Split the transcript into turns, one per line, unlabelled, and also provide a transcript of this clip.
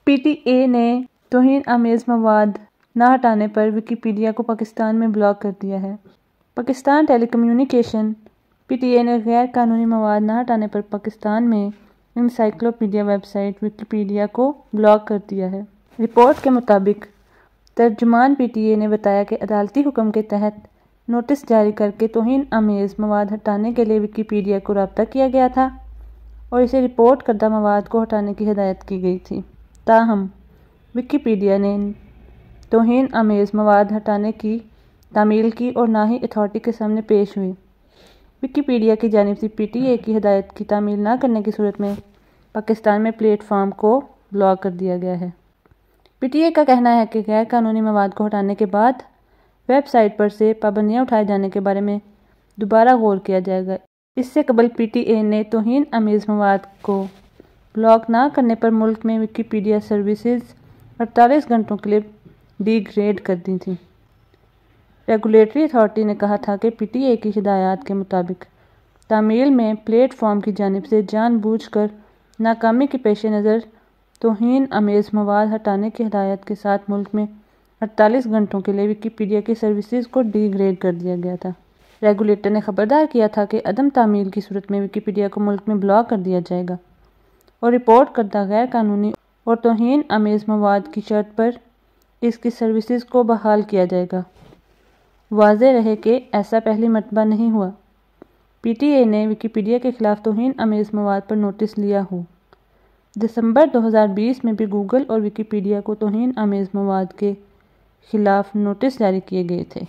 P T A نے توہین آمیز مواد نہ ہٹانے پر ویکیپیڈیا کو پاکستان میں بلاک کر دیا ہے۔ پاکستان ٹیلی کمیونیکیشن پی ٹی اے نے غیر قانونی مواد نہ ہٹانے پر پاکستان میں انسائکلوپیڈیا ویب سائٹ ویکیپیڈیا کو بلاک کر دیا ہے۔ رپورٹ کے مطابق ترجمان پی ٹی اے نے بتایا کہ عدالتی حکم کے تحت نوٹس جاری کرکے توہین آمیز مواد ہٹانے کے لیے ویکیپیڈیا کو رابطہ کیا گیا تھا اور اسے رپورٹ کردہ مواد کو ہٹانے کی ہدایت کی گئی تھی۔ تاہم ویکیپیڈیا نے توہین آمیز مواد ہٹانے کی تعمیل کی اور نہ ہی اتھارٹی کے سامنے پیش ہوئی۔ ویکیپیڈیا کی جانب سے پی ٹی اے کی ہدایت کی تعمیل نہ کرنے کی صورت میں پاکستان میں پلیٹ فارم کو بلاک کر دیا گیا ہے۔ پی ٹی اے کا کہنا ہے کہ غیر قانونی مواد کو ہٹانے کے بعد ویب سائٹ پر سے پابندیاں اٹھائے جانے کے بارے میں دوبارہ غور کیا جائے گا۔ اس سے قبل پی ٹی اے نے توہین آمیز مواد کو بلاک نہ کرنے پر ملک میں ویکیپیڈیا سروسز 48 گھنٹوں کے لیے ڈی گریڈ کر دی تھیں۔ ریگولیٹری اتھارٹی نے کہا تھا کہ پی ٹی اے کی ہدایات کے مطابق تعمیل میں پلیٹ فارم کی جانب سے جان بوجھ کر ناکامی کے پیش نظر توہین آمیز مواد ہٹانے کی ہدایت کے ساتھ ملک میں 48 گھنٹوں کے لیے ویکیپیڈیا کی سروسز کو ڈی گریڈ کر دیا گیا تھا۔ ریگولیٹر نے خبردار کیا تھا کہ عدم تعمیل کی صورت میں ویکیپیڈیا کو ملک میں بلاک کر دیا جائے گا اور رپورٹ کردہ غیر قانونی اور توہین آمیز مواد کی شرط پر اس کی سروسز کو بحال کیا جائے گا۔ واضح رہے کہ ایسا پہلی مرتبہ نہیں ہوا۔ پی ٹی اے نے ویکیپیڈیا کے خلاف توہین آمیز مواد پر نوٹس لیا ہو۔ دسمبر 2020 میں بھی گوگل اور ویکیپیڈیا کو توہین آمیز مواد کے خلاف نوٹس جاری کیے گئے تھے۔